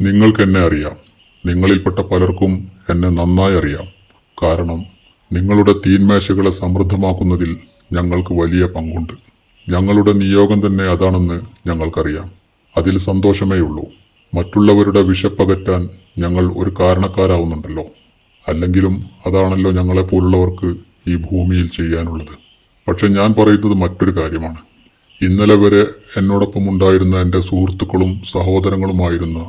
നിങ്ങൾക്കെന്നെ അറിയാം. നിങ്ങളിൽപ്പെട്ട പലർക്കും എന്നെ നന്നായി അറിയാം. കാരണം നിങ്ങളുടെ തീന്മേശകളെ സമൃദ്ധമാക്കുന്നതിൽ ഞങ്ങൾക്ക് വലിയ പങ്കുണ്ട്. ഞങ്ങളുടെ നിയോഗം തന്നെ അതാണെന്ന് ഞങ്ങൾക്കറിയാം. അതിൽ സന്തോഷമേയുള്ളൂ. മറ്റുള്ളവരുടെ വിശപ്പകറ്റാൻ ഞങ്ങൾ ഒരു കാരണക്കാരാവുന്നുണ്ടല്ലോ. അല്ലെങ്കിലും അതാണല്ലോ ഞങ്ങളെപ്പോലുള്ളവർക്ക് ഈ ഭൂമിയിൽ ചെയ്യാനുള്ളത്. പക്ഷെ ഞാൻ പറയുന്നത് മറ്റൊരു കാര്യമാണ്. ഇന്നലെ വരെ എന്നോടൊപ്പം ഉണ്ടായിരുന്ന എൻ്റെ സുഹൃത്തുക്കളും സഹോദരങ്ങളുമായിരുന്ന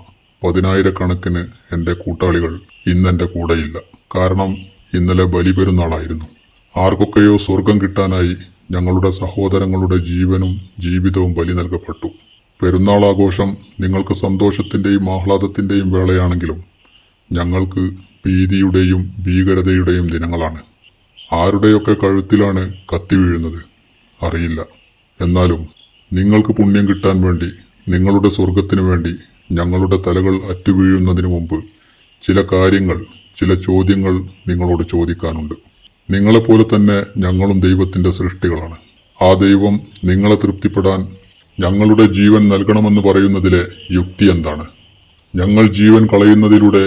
10,000-കണക്കിന് എൻ്റെ കൂട്ടാളികൾ ഇന്നെൻ്റെ കൂടെയില്ല. കാരണം ഇന്നലെ ബലിപെരുന്നാളായിരുന്നു. ആർക്കൊക്കെയോ സ്വർഗം കിട്ടാനായി ഞങ്ങളുടെ സഹോദരങ്ങളുടെ ജീവനും ജീവിതവും ബലി നൽകപ്പെട്ടു. പെരുന്നാൾ ആഘോഷം നിങ്ങൾക്ക് സന്തോഷത്തിൻ്റെയും ആഹ്ലാദത്തിൻ്റെയും വേളയാണെങ്കിലും ഞങ്ങൾക്ക് ഭീതിയുടെയും ഭീകരതയുടെയും ദിനങ്ങളാണ്. ആരുടെയൊക്കെ കഴുത്തിലാണ് കത്തി വീഴുന്നത് അറിയില്ല. എന്നാലും നിങ്ങൾക്ക് പുണ്യം കിട്ടാൻ വേണ്ടി, നിങ്ങളുടെ സ്വർഗത്തിനു വേണ്ടി ഞങ്ങളുടെ തലകൾ അറ്റുവീഴുന്നതിന് മുമ്പ് ചില കാര്യങ്ങൾ, ചില ചോദ്യങ്ങൾ നിങ്ങളോട് ചോദിക്കാനുണ്ട്. നിങ്ങളെപ്പോലെ തന്നെ ഞങ്ങളും ദൈവത്തിൻ്റെ സൃഷ്ടികളാണ്. ആ ദൈവം നിങ്ങളെ തൃപ്തിപ്പെടാൻ ഞങ്ങളുടെ ജീവൻ നൽകണമെന്ന് പറയുന്നതിലെ യുക്തി എന്താണ്? ഞങ്ങൾ ജീവൻ കളയുന്നതിലൂടെ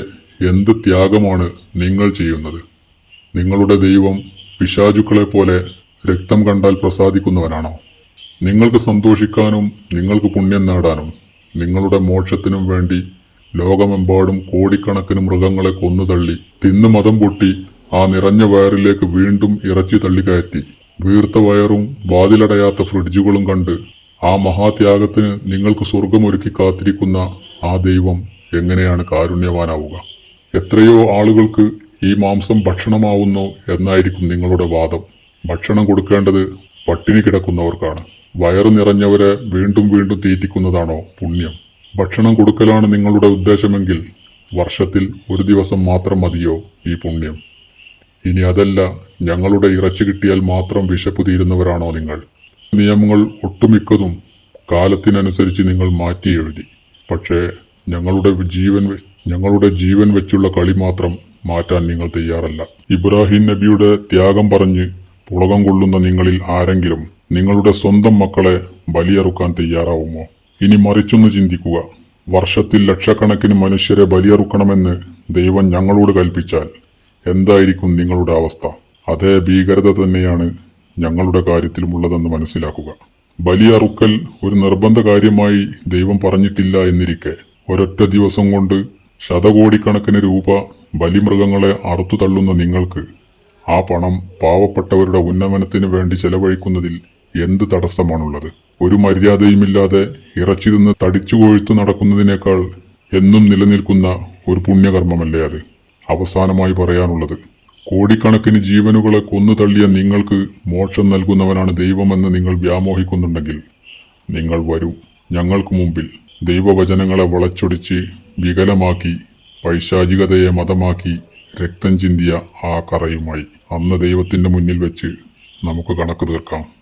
എന്ത് ത്യാഗമാണ് നിങ്ങൾ ചെയ്യുന്നത്? നിങ്ങളുടെ ദൈവം പിശാചുക്കളെ പോലെ രക്തം കണ്ടാൽ പ്രസാദിക്കുന്നവനാണോ? നിങ്ങൾക്ക് സന്തോഷിക്കാനും നിങ്ങൾക്ക് പുണ്യം നേടാനും നിങ്ങളുടെ മോക്ഷത്തിനും വേണ്ടി ലോകമെമ്പാടും കോടിക്കണക്കിന് മൃഗങ്ങളെ കൊന്നുതള്ളി തിന്നു മതം പൊട്ടി ആ നിറഞ്ഞ വയറിലേക്ക് വീണ്ടും ഇറച്ചി തള്ളിക്കയറ്റി വീർത്ത വയറും വാതിലടയാത്ത ഫ്രിഡ്ജുകളും കണ്ട് ആ മഹാത്യാഗത്തിന് നിങ്ങൾക്ക് സ്വർഗമൊരുക്കി കാത്തിരിക്കുന്ന ആ ദൈവം എങ്ങനെയാണ് കാരുണ്യവാനാവുക? എത്രയോ ആളുകൾക്ക് ഈ മാംസം ഭക്ഷണമാവുന്നു എന്നായിരിക്കും നിങ്ങളുടെ വാദം. ഭക്ഷണം കൊടുക്കേണ്ടത് പട്ടിണി കിടക്കുന്നവർക്കാണ്. വയറു നിറഞ്ഞവരെ വീണ്ടും വീണ്ടും തീറ്റിക്കുന്നതാണോ പുണ്യം? ഭക്ഷണം കൊടുക്കലാണ് നിങ്ങളുടെ ഉദ്ദേശമെങ്കിൽ വർഷത്തിൽ ഒരു ദിവസം മാത്രം മതിയോ ഈ പുണ്യം? ഇനി അതല്ല, ഞങ്ങളുടെ ഇറച്ചി കിട്ടിയാൽ മാത്രം വിശപ്പ് തീരുന്നവരാണോ നിങ്ങൾ? നിയമങ്ങൾ ഒട്ടുമിക്കതും കാലത്തിനനുസരിച്ച് നിങ്ങൾ മാറ്റി എഴുതി. പക്ഷേ ഞങ്ങളുടെ ജീവൻ വെച്ചുള്ള കളി മാത്രം മാറ്റാൻ നിങ്ങൾ തയ്യാറല്ല. ഇബ്രാഹിം നബിയുടെ ത്യാഗം പറഞ്ഞ് പുളകം കൊള്ളുന്ന നിങ്ങളിൽ ആരെങ്കിലും നിങ്ങളുടെ സ്വന്തം മക്കളെ ബലിയറുക്കാൻ തയ്യാറാവുമോ? ഇനി മറിച്ചൊന്ന് ചിന്തിക്കുക. വർഷത്തിൽ ലക്ഷക്കണക്കിന് മനുഷ്യരെ ബലിയറുക്കണമെന്ന് ദൈവം ഞങ്ങളോട് കൽപ്പിച്ചാൽ എന്തായിരിക്കും നിങ്ങളുടെ അവസ്ഥ? അതേ ഭീകരത തന്നെയാണ് ഞങ്ങളുടെ കാര്യത്തിലുമുള്ളതെന്ന് മനസ്സിലാക്കുക. ബലിയറുക്കൽ ഒരു നിർബന്ധ കാര്യമായി ദൈവം പറഞ്ഞിട്ടില്ല എന്നിരിക്കെ ഒരൊറ്റ ദിവസം കൊണ്ട് ശതകോടിക്കണക്കിന് രൂപ ബലിമൃഗങ്ങളെ അറുത്തു തള്ളുന്ന നിങ്ങൾക്ക് ആ പണം പാവപ്പെട്ടവരുടെ ഉന്നമനത്തിന് വേണ്ടി ചെലവഴിക്കുന്നതിൽ എന്ത് തടസ്സമാണുള്ളത്? ഒരു മര്യാദയുമില്ലാതെ ഇറച്ചി തിന്ന് തടിച്ചു കൊഴുത്തു നടക്കുന്നതിനേക്കാൾ എന്നും നിലനിൽക്കുന്ന ഒരു പുണ്യകർമ്മമല്ലേ അത്? അവസാനമായി പറയാനുള്ളത്, കോടിക്കണക്കിന് ജീവനുകളെ കൊന്നു തള്ളിയ നിങ്ങൾക്ക് മോക്ഷം നൽകുന്നവനാണ് ദൈവമെന്ന് നിങ്ങൾ വ്യാമോഹിക്കുന്നുണ്ടെങ്കിൽ നിങ്ങൾ വരൂ. ഞങ്ങൾക്ക് മുമ്പിൽ ദൈവവചനങ്ങളെ വളച്ചൊടിച്ച് വികലമാക്കി പൈശാചികതയെ മതമാക്കി രക്തം ചിന്തിയ ആ കറയുമായി അന്ന് ദൈവത്തിൻ്റെ മുന്നിൽ വെച്ച് നമുക്ക് കണക്ക് തീർക്കാം.